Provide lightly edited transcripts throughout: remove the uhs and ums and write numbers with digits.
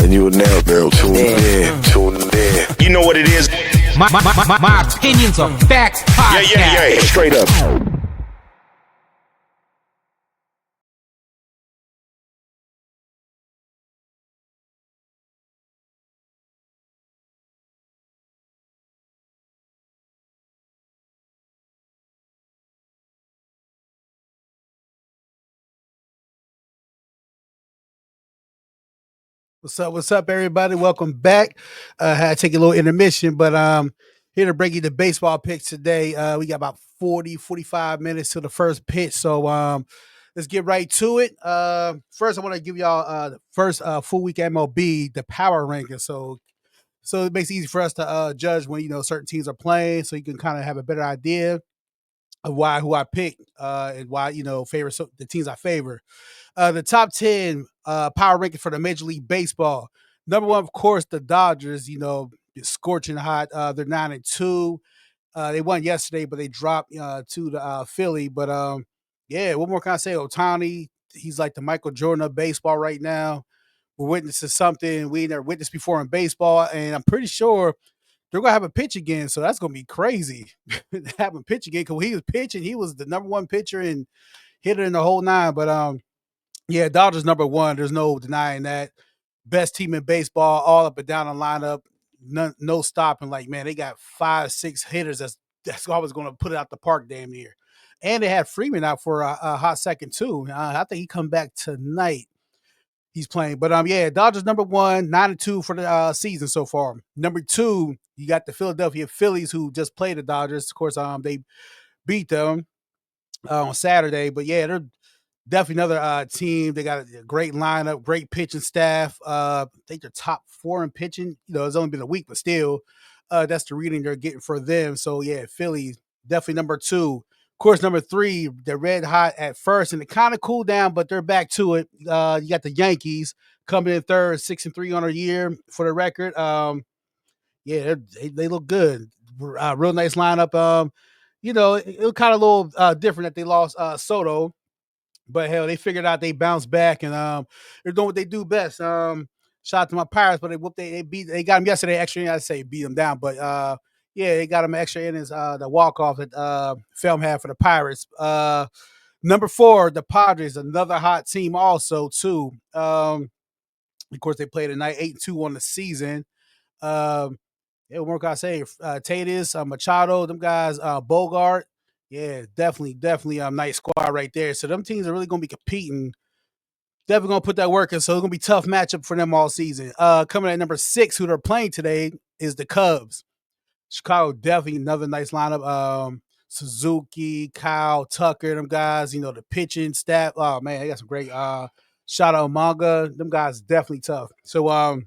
And you will now barrel tune in. You know what it is. My opinions are facts podcast. Yeah. Straight up. What's up, everybody? Welcome back. Had to take a little intermission, but here to bring you the baseball picks today. We got about 45 minutes to the first pitch, so let's get right to it. First, I want to give y'all the first full week MLB, the power ranking. So it makes it easy for us to judge when certain teams are playing, so you can kind of have a better idea of who I pick and why favor the teams I favor. The top 10 power ranking for the Major League Baseball. Number one, of course, the Dodgers. Scorching hot. They're 9-2. They won yesterday, but they dropped to the Philly. But what more can I say? Ohtani, he's like the Michael Jordan of baseball right now. We're witnessing something we never witnessed before in baseball, and I'm pretty sure they're gonna have a pitch again. So that's gonna be crazy. Have him pitch again because he was pitching. He was the number one pitcher and hitter in the whole nine. But yeah, Dodgers number one. There's no denying that. Best team in baseball, all up and down the lineup. No stopping. Like, man, they got 5-6 hitters that's always going to put it out the park damn near. And they had Freeman out for a hot second, too. I think he come back tonight. He's playing. But, Dodgers number one, 9-2 for the season so far. Number two, you got the Philadelphia Phillies, who just played the Dodgers. Of course, they beat them on Saturday. But, yeah, they're definitely another team. They got a great lineup, great pitching staff. I think they're top 4 in pitching. It's only been a week, but still, that's the reading they're getting for them. So, yeah, Philly, definitely number two. Of course, number three, they're red hot at first, and it kind of cooled down, but they're back to it. You got the Yankees coming in third, 6-3 on a year for the record. They look good. Real nice lineup. It was kind of a little different that they lost Soto. But hell, they figured out they bounced back and they're doing what they do best. Shout out to my Pirates, but they got them yesterday. Extra, I'd say beat them down, but they got them extra innings. The walk off that Film had for the Pirates. Number 4, the Padres, another hot team also too. Of course, they played tonight, 8-2 on the season. What more can I say? Tatis, Machado, them guys, Bogart. Yeah, definitely a nice squad right there. So them teams are really going to be competing. Definitely going to put that work in. So it's going to be a tough matchup for them all season. Coming at number 6, who they're playing today, is the Cubs. Chicago, definitely another nice lineup. Suzuki, Kyle, Tucker, them guys, the pitching staff. Oh, man, they got some great shout out Manga. Them guys definitely tough. So,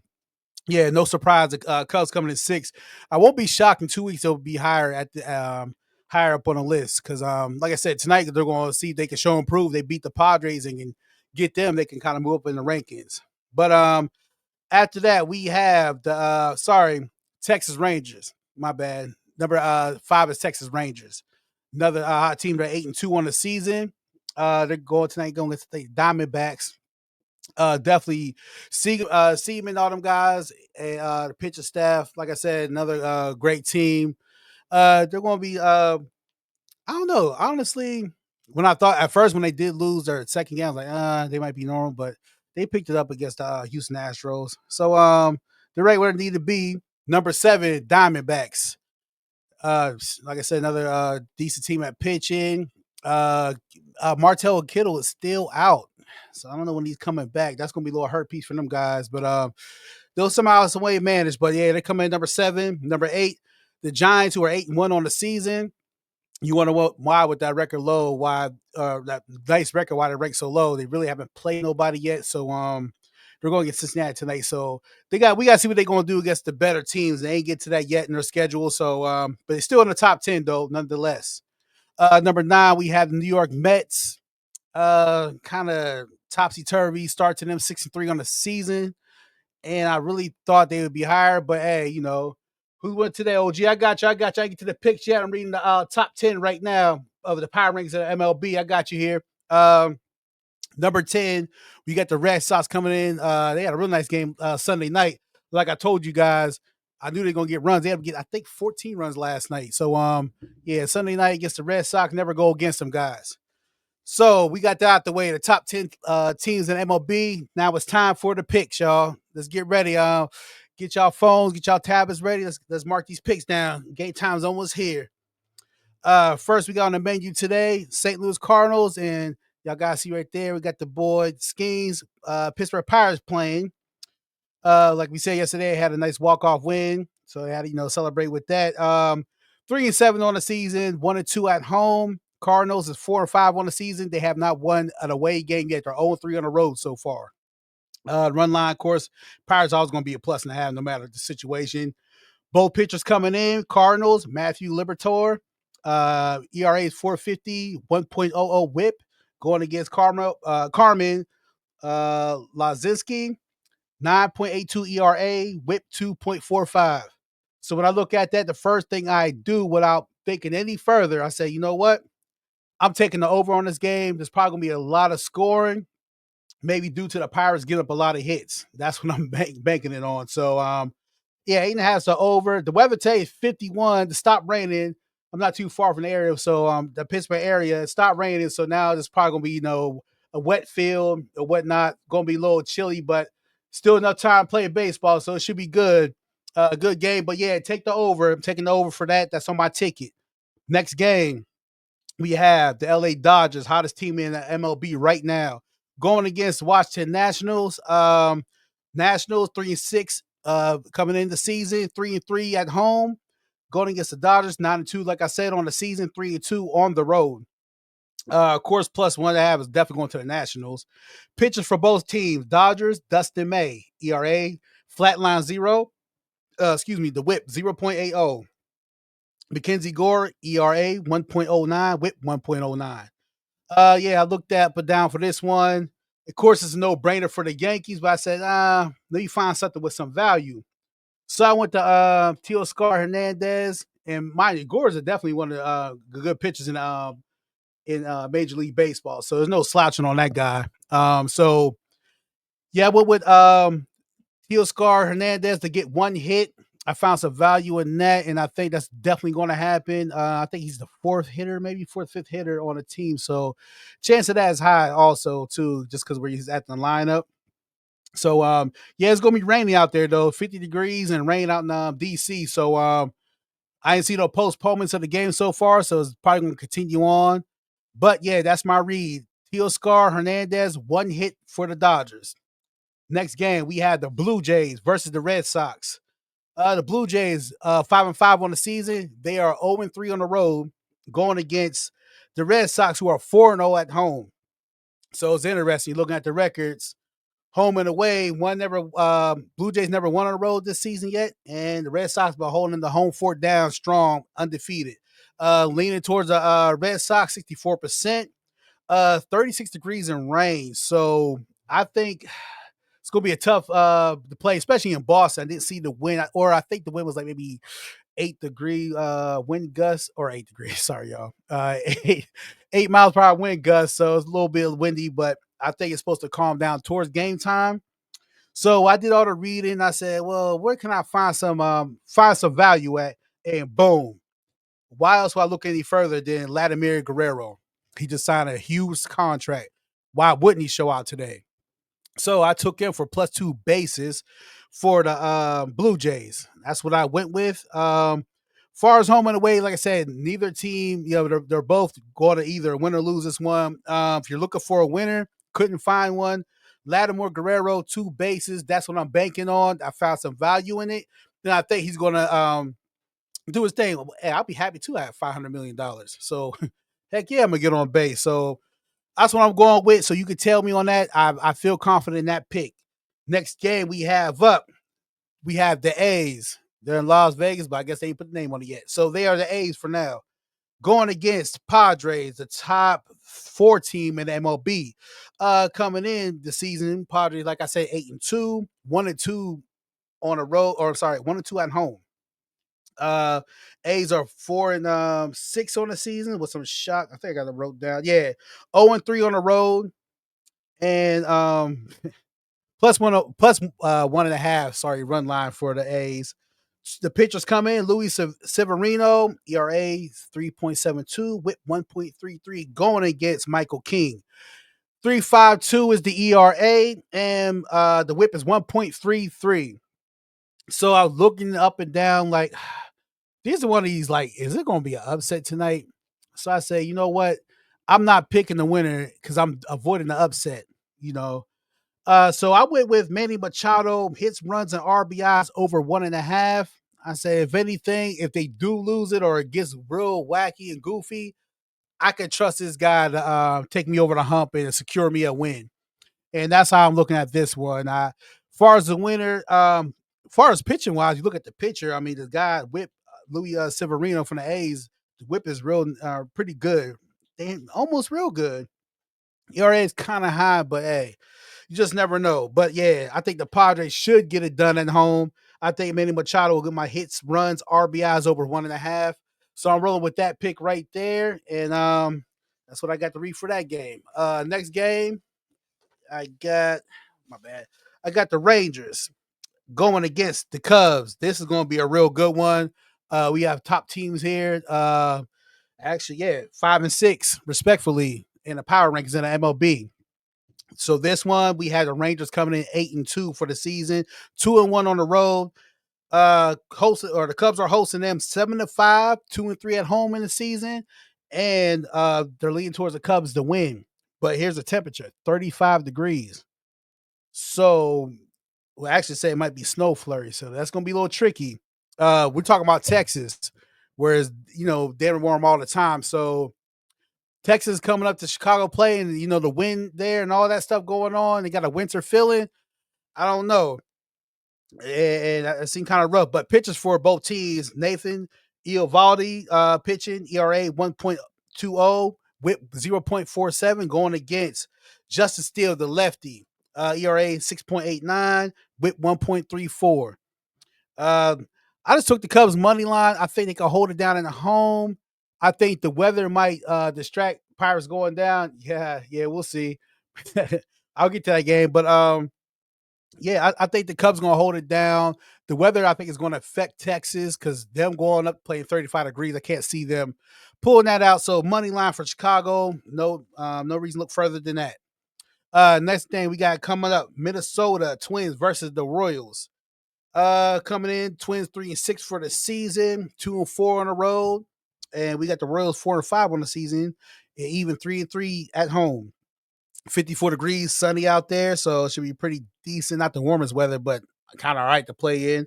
no surprise. The Cubs coming in 6. I won't be shocked in 2 weeks. They'll be higher at the higher up on the list because, like I said, tonight they're going to see if they can show and prove they beat the Padres and can get them. They can kind of move up in the rankings. But after that, we have the Texas Rangers. My bad. Number 5 is Texas Rangers. Another hot team. They're 8-2 on the season. They're going tonight. Going against the Diamondbacks. Definitely Seaman, all them guys, and the pitcher staff. Like I said, another great team. They're going to be. I don't know. Honestly, when they did lose their second game, I was like, they might be normal, but they picked it up against Houston Astros. So they're right where they need to be. Number 7, Diamondbacks. Like I said, another decent team at pitching. Martel Kittle is still out. So I don't know when he's coming back. That's going to be a little hurt piece for them guys. But they'll somehow some way manage. But, yeah, they're coming in number 7. Number 8, the Giants, who are 8-1 on the season. You want to know why with that record low, why that nice record, why they rank so low. They really haven't played nobody yet. So they're going to get Cincinnati tonight. So we got to see what they're going to do against the better teams. They ain't get to that yet in their schedule. So but it's still in the top 10, though, nonetheless. Number 9, we have the New York Mets. Kind of topsy-turvy start to them, 6-3 on the season. And I really thought they would be higher. But, hey, who went today, OG? I got you. I get to the picks yet. I'm reading the top 10 right now of the power rankings of the MLB. I got you here. Number 10, we got the Red Sox coming in. They had a real nice game Sunday night. Like I told you guys, I knew they were gonna get runs. They had to get, I think, 14 runs last night. So yeah, Sunday night against the Red Sox, never go against them guys. So we got that out the way. The top 10 teams in MLB. Now it's time for the picks, y'all. Let's get ready. Get y'all phones, get y'all tablets ready. Let's mark these picks down. Game time's almost here. First, we got on the menu today St. Louis Cardinals, and y'all guys see right there, we got the boy Skeens, Pittsburgh Pirates playing. Like we said yesterday, had a nice walk-off win, so they had to celebrate with that. 3-7 on the season, 1-2 at home. Cardinals is 4-5 on the season. They have not won an away game yet. They're 0-3 on the road so far. Run line, of course, Pirates always going to be a plus and a half no matter the situation. Both pitchers coming in. Cardinals, Matthew Liberatore, ERA is 4.50, 1.00 whip, going against Carmen Lazinski, 9.82 ERA, whip 2.45. So when I look at that, the first thing I do without thinking any further, I say, you know what? I'm taking the over on this game. There's probably going to be a lot of scoring, maybe due to the Pirates giving up a lot of hits. That's what I'm banking it on. So, yeah, 8.5 so over. The weather today is 51 to stop raining. I'm not too far from the area, so the Pittsburgh area, it stopped raining. So now it's probably gonna be, a wet field or whatnot. Gonna be a little chilly, but still enough time to play baseball, so it should be good. A good game. But yeah, take the over. I'm taking the over for that. That's on my ticket. Next game, we have the LA Dodgers, hottest team in the MLB right now, going against Washington Nationals. Nationals 3-6 coming into the season, 3-3 at home. Going against the Dodgers, 9-2, like I said, on the season, 3-2 on the road. Of course, plus 1.5 is definitely going to the Nationals. Pitchers for both teams: Dodgers, Dustin May, ERA, flatline 0. The whip 0.80. Mackenzie Gore, ERA 1.09, whip 1.09. Yeah, I looked up and down for this one. Of course, it's a no-brainer for the Yankees, but I said, let me find something with some value. So I went to Teoscar Hernandez, and mind you, Gore is definitely one of the good pitchers in Major League Baseball. So there's no slouching on that guy. So yeah, I went with Teoscar Hernandez to get one hit. I found some value in that, and I think that's definitely going to happen. I think he's the fourth hitter, maybe fourth, fifth hitter on the team. So chance of that is high also, too, just because where he's at the lineup. So, yeah, it's going to be rainy out there, though, 50 degrees and rain out in D.C. So I ain't seen no postponements of the game so far, so it's probably going to continue on. But, yeah, that's my read. Teoscar Hernandez, one hit for the Dodgers. Next game, we had the Blue Jays versus the Red Sox. The Blue Jays, 5-5 on the season. They are 0-3 on the road, going against the Red Sox, who are 4-0 at home. So it's interesting looking at the records. Home and away, Blue Jays never won on the road this season yet, and the Red Sox been holding the home fort down strong, undefeated. Leaning towards the Red Sox, 64%, 36 degrees and rain. So I think it's gonna be a tough to play, especially in Boston. I didn't see the wind, or I think the wind was like maybe 8-degree wind gust, or 8 degrees. Sorry, y'all. 8 miles per hour wind gust, so it's a little bit windy, but I think it's supposed to calm down towards game time. So I did all the reading. I said, well, where can I find some value at? And boom. Why else would I look any further than Vladimir Guerrero? He just signed a huge contract. Why wouldn't he show out today? So I took him for +2 bases for the Blue Jays. That's what I went with. Far as home and away, like I said, neither team, they're both going to either win or lose this one. If you're looking for a winner, couldn't find one. Vladimir Guerrero, 2 bases. That's what I'm banking on. I found some value in it. Then I think he's going to do his thing. Hey, I'll be happy too. I have $500 million. So, heck yeah, I'm going to get on base. So, that's what I'm going with. So, you can tell me on that. I feel confident in that pick. Next game we have the A's. They're in Las Vegas, but I guess they ain't put the name on it yet. So, they are the A's for now. Going against Padres, the top 4 team in the MLB. Coming in the season, Padres, like I said, 8-2, 1-2 on the road, 1-2 at home. A's are 4-6 on the season with some shock. I think I got it wrote down. Yeah, 0-3 on the road. and plus 1.5. Sorry, run line for the A's. The pitchers come in. Luis Severino, ERA 3.72, WHIP 1.33, going against Michael King. 3.52 is the ERA, and the WHIP is 1.33. So I was looking up and down like, these are one of these, like, is it going to be an upset tonight? So I say, you know what? I'm not picking the winner because I'm avoiding the upset, you know. So I went with Manny Machado, hits, runs, and RBIs over 1.5. I say, if anything, if they do lose it or it gets real wacky and goofy, I can trust this guy to take me over the hump and secure me a win. And that's how I'm looking at this one. Far as the winner, far as pitching wise, you look at the pitcher. I mean, the guy whip Louis Severino from the A's. The whip is real, pretty good. Almost real good. ERA is kind of high, but hey, you just never know. But yeah, I think the Padres should get it done at home. I think Manny Machado will get my hits, runs, RBIs over 1.5. So I'm rolling with that pick right there, and that's what I got to read for that game. Next game, I got my bad. I got the Rangers going against the Cubs. This is going to be a real good one. We have top teams here. Actually, yeah, 5 and 6, respectfully, in the power rankings in the MLB. So this one, we had the Rangers coming in 8-2 for the season, 2-1 on the road. The Cubs are hosting them 7-5, 2-3 at home in the season, and they're leaning towards the Cubs to win. But here's the temperature: 35 degrees. So we'll actually say it might be snow flurry. So that's gonna be a little tricky. We're talking about Texas, whereas they're warm all the time. So Texas coming up to Chicago play, and the wind there and all that stuff going on. They got a winter feeling. I don't know, and it seemed kind of rough. But pitchers for both teams: Nathan Eovaldi pitching, ERA 1.20, WHIP 0.47, going against Justin Steele, the lefty, ERA 6.89, WHIP 1.34. I just took the Cubs money line. I think they can hold it down in the home. I think the weather might distract Pirates going down. Yeah, we'll see. I'll get to that game, but yeah, I think the Cubs going to hold it down. The weather, I think, is going to affect Texas because them going up playing 35 degrees. I can't see them pulling that out. So money line for Chicago. No reason to look further than that. Next thing we got coming up: Minnesota Twins versus the Royals. Coming in, Twins 3-6 for the season, 2-4 on the road, and we got the Royals 4-5 on the season, and even 3-3 at home. 54 degrees, sunny out there, so it should be pretty decent. Not the warmest weather, but kind of all right to play in.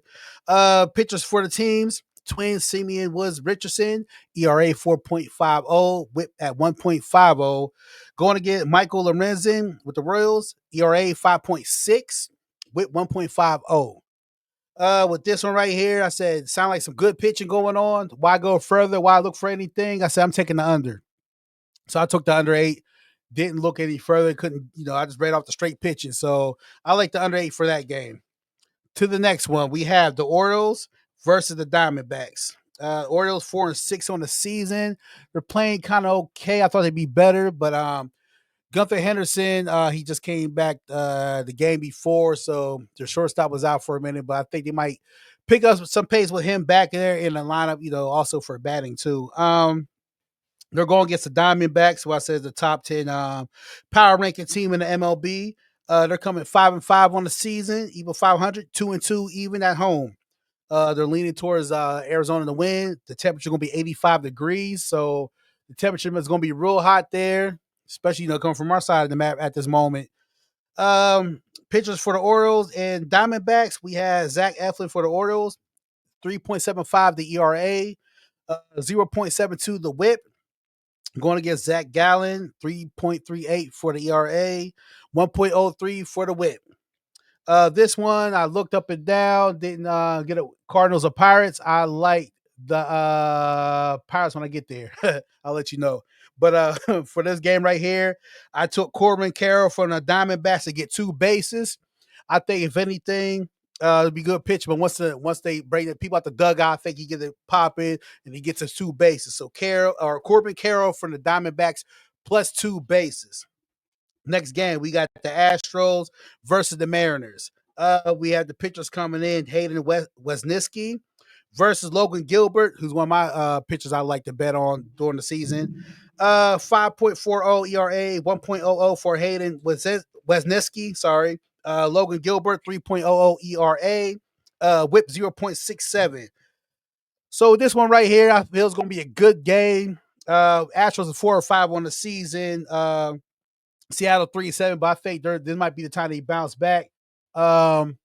Pitchers for the teams: Twins, Simeon Woods Richardson, ERA 4.50, WHIP at 1.50. Going to get Michael Lorenzen with the Royals, ERA 5.6, WHIP 1.50. With this one right here, I said, sound like some good pitching going on. Why go further? Why look for anything? I said, I'm taking the under. So I took the under 8. Didn't look any further. Couldn't, I just read off the straight pitching. So I like the under 8 for that game. To the next one, we have the Orioles versus the Diamondbacks. Orioles 4-6 on the season. They're playing kind of okay. I thought they'd be better, but Gunther Henderson, he just came back the game before, so their shortstop was out for a minute, but I think they might pick up some pace with him back there in the lineup, also for batting too. They're going against the Diamondbacks, who I said is the top 10 power ranking team in the MLB. They're coming 5-5 on the season, even 500, 2-2 even at home. They're leaning towards Arizona to win. The temperature is going to be 85 degrees, so the temperature is going to be real hot there, especially coming from our side of the map at this moment. Pitchers for the Orioles and Diamondbacks, we have Zach Eflin for the Orioles, 3.75 the ERA, 0.72 the WHIP. Going against Zach Gallen, 3.38 for the ERA, 1.03 for the WHIP. This one, I looked up and down, didn't get it. Cardinals or Pirates. I like the Pirates when I get there. I'll let you know. But for this game right here, I took Corbin Carroll from the Diamondbacks to get 2 bases. I think if anything, it'd be good pitch. But once they bring the people out the dugout, I think he gets it popping and he gets us 2 bases. So Corbin Carroll from the Diamondbacks plus 2 bases. Next game, we got the Astros versus the Mariners. We have the pitchers coming in, Hayden Wesniewski versus Logan Gilbert, who's one of my pitchers I like to bet on during the season. 5.40 ERA, 1.00 for Hayden Wesniewski, sorry. Logan Gilbert, 3.00 ERA, whip 0.67. So this one right here, I feel is going to be a good game. Astros are 4-5 on the season. Seattle 3-7, but I think this might be the time they bounce back. But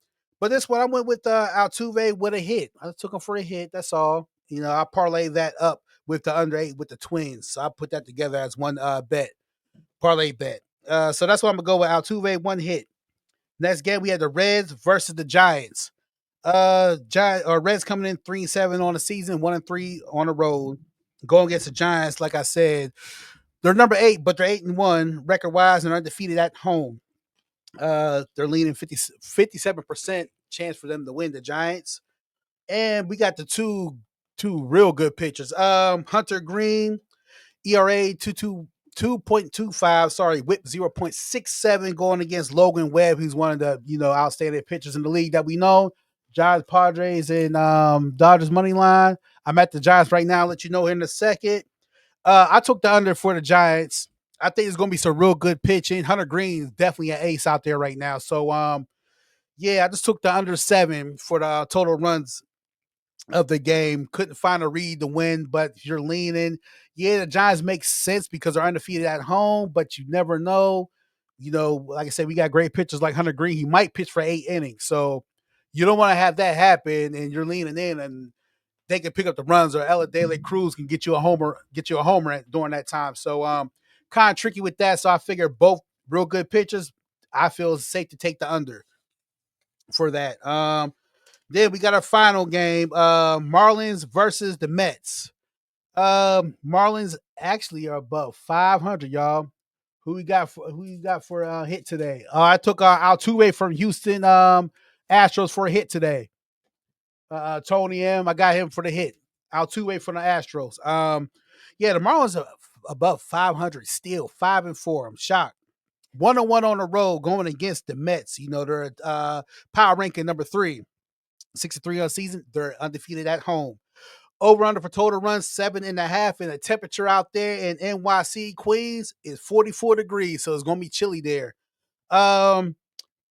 this one I went with Altuve with a hit. I took him for a hit. That's all. You know, I parlayed that up with the under 8 with the Twins. So I put that together as one bet, parlay bet. So that's what I'm gonna go with Altuve, one hit. Next game we had the Reds versus the Giants. Reds coming in 3-7 on the season, 1-3 on the road. Going against the Giants, like I said, they're number 8, but they're 8-1 record wise and are undefeated at home. They're leaning 57% chance for them to win the Giants. And we got the two real good pitchers. Hunter Green, ERA 2.25, sorry, whip 0.67 going against Logan Webb, who's one of the, outstanding pitchers in the league that we know. Giants, Padres, and Dodgers money line. I'm at the Giants right now. I'll let you know here in a second. I took the under for the Giants. I think it's going to be some real good pitching. Hunter Green is definitely an ace out there right now. So, yeah, I just took the under 7 for the total runs of the game. Couldn't find a read to win, but if you're leaning, yeah, the Giants make sense because they're undefeated at home, but you never know. Like I said, we got great pitchers like Hunter Green. He might pitch for 8 innings. So you don't want to have that happen, and you're leaning in, and they can pick up the runs, or Ella De La Cruz can get you a homer during that time. So kind of tricky with that. So I figure both real good pitchers. I feel it's safe to take the under for that. Then we got our final game, Marlins versus the Mets. Marlins actually are above 500, y'all. Who you got for a hit today? I took Altuve from Houston Astros for a hit today. Tony M, I got him for the hit. Altuve from the Astros. Yeah, the Marlins are above 500 still, 5-4. I'm shocked. 1-1 on the road going against the Mets. They're power ranking number 3. 63 on season. They're undefeated at home. Over under for total runs 7.5, and the temperature out there in NYC, Queens is 44 degrees, so it's gonna be chilly there.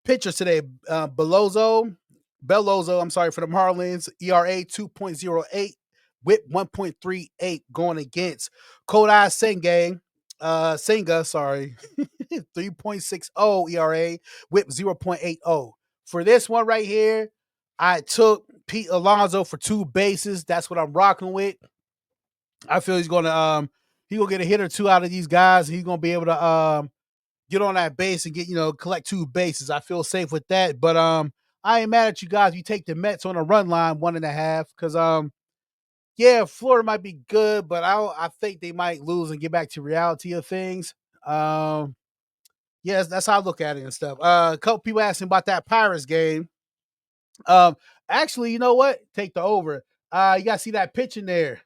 Pitchers today, Bellozo, I'm sorry, for the Marlins, ERA 2.08, whip 1.38 going against Kodai Senga, sorry, 3.60 ERA, whip 0.80. For this one right here, I took Pete Alonso for 2 bases. That's what I'm rocking with. I feel he's gonna get a hit or 2 out of these guys. He's gonna be able to get on that base and get collect 2 bases. I feel safe with that. But I ain't mad at you guys. You take the Mets on a run line 1.5 because yeah, Florida might be good, but I think they might lose and get back to reality of things. Yes, that's how I look at it and stuff. A couple people asking about that Pirates game. Actually, you know what? Take the over. You gotta see that pitch in there.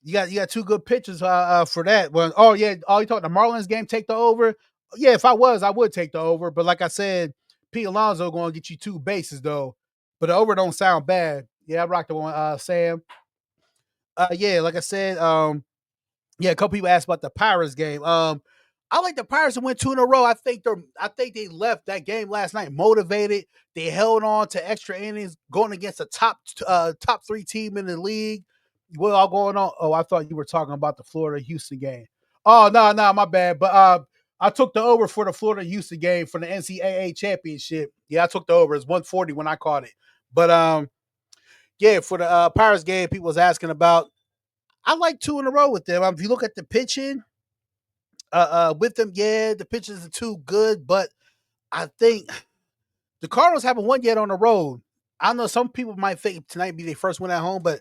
You got 2 good pitches for that. Well, you talking the Marlins game? Take the over. Yeah, if I would take the over. But like I said, Pete Alonso going to get you 2 bases though. But the over don't sound bad. Yeah, I rocked the one, Sam. Yeah, like I said, yeah, a couple people asked about the Pirates game. I like the Pirates to win 2 in a row. I think they left that game last night motivated. They held on to extra innings, going against a top 3 team in the league. What all going on? Oh, I thought you were talking about the Florida Houston game. Oh no, my bad. But I took the over for the Florida Houston game for the NCAA championship. Yeah, I took the over. It's 140 when I caught it. But yeah, for the Pirates game, people was asking about. I like 2 in a row with them. If you look at the pitching, with them, yeah, the pitchers are too good, but I think the Cardinals haven't won yet on the road. I know some people might think tonight be their first win at home, but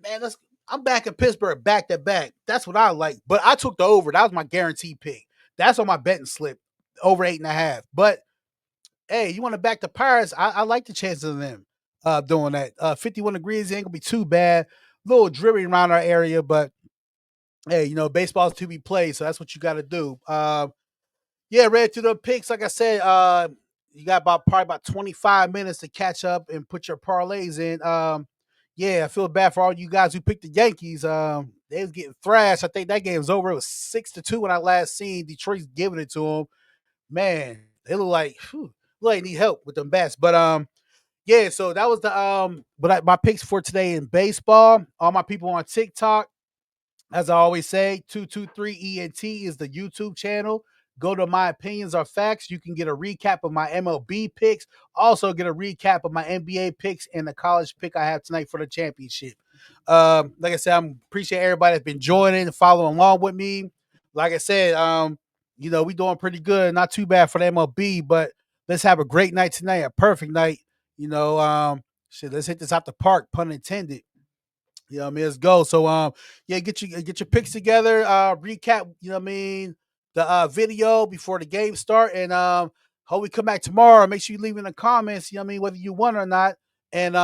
man, I'm back in Pittsburgh back to back. That's what I like. But I took the over. That was my guaranteed pick. That's on my betting slip, over 8.5. But hey, you want to back the Pirates? I like the chances of them doing that. 51 degrees ain't gonna be too bad. A little dripping around our area, but hey, baseball's to be played, so that's what you got to do. Yeah, ready to the picks. Like I said, you got probably about 25 minutes to catch up and put your parlays in. Yeah, I feel bad for all you guys who picked the Yankees. They was getting thrashed. I think that game was over. It was 6-2 when I last seen Detroit's giving it to them. Man, they look like they need help with them bats. But yeah, so that was the my picks for today in baseball. All my people on TikTok, as I always say, 223 ENT is the YouTube channel. Go to My Opinions Are Facts. You can get a recap of my MLB picks. Also get a recap of my NBA picks and the college pick I have tonight for the championship. Like I said, I appreciate everybody that's been joining and following along with me. Like I said, we doing pretty good. Not too bad for the MLB, but let's have a great night tonight, a perfect night. Let's hit this out the park, pun intended. You know what I mean? Let's go. So yeah, get your picks together, recap, you know what I mean, the video before the game start, and hope we come back tomorrow. Make sure you leave in the comments, you know what I mean, whether you won or not. And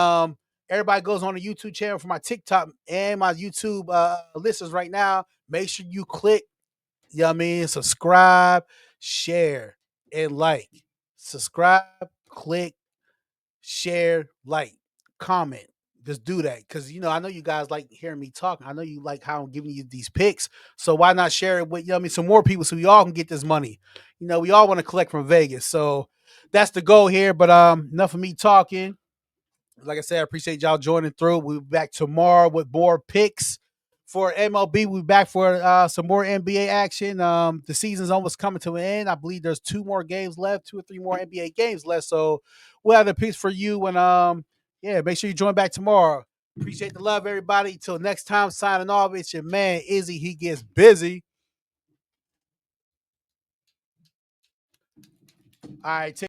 everybody goes on the YouTube channel for my TikTok and my YouTube listeners right now. Make sure you click, you know what I mean, subscribe, share, and like. Subscribe, click, share, like, comment. Just do that because I know you guys like hearing me talk. I know you like how I'm giving you these picks. So why not share it with some more people so we all can get this money? We all want to collect from Vegas. So that's the goal here. But enough of me talking. Like I said, I appreciate y'all joining through. We'll be back tomorrow with more picks for MLB. We'll be back for some more NBA action. The season's almost coming to an end. I believe there's 2 more games left, 2 or 3 more NBA games left. So we'll have the picks for you. And yeah, make sure you join back tomorrow. Appreciate the love, everybody. Till next time, signing off. It's your man, Izzy. He gets busy. All right,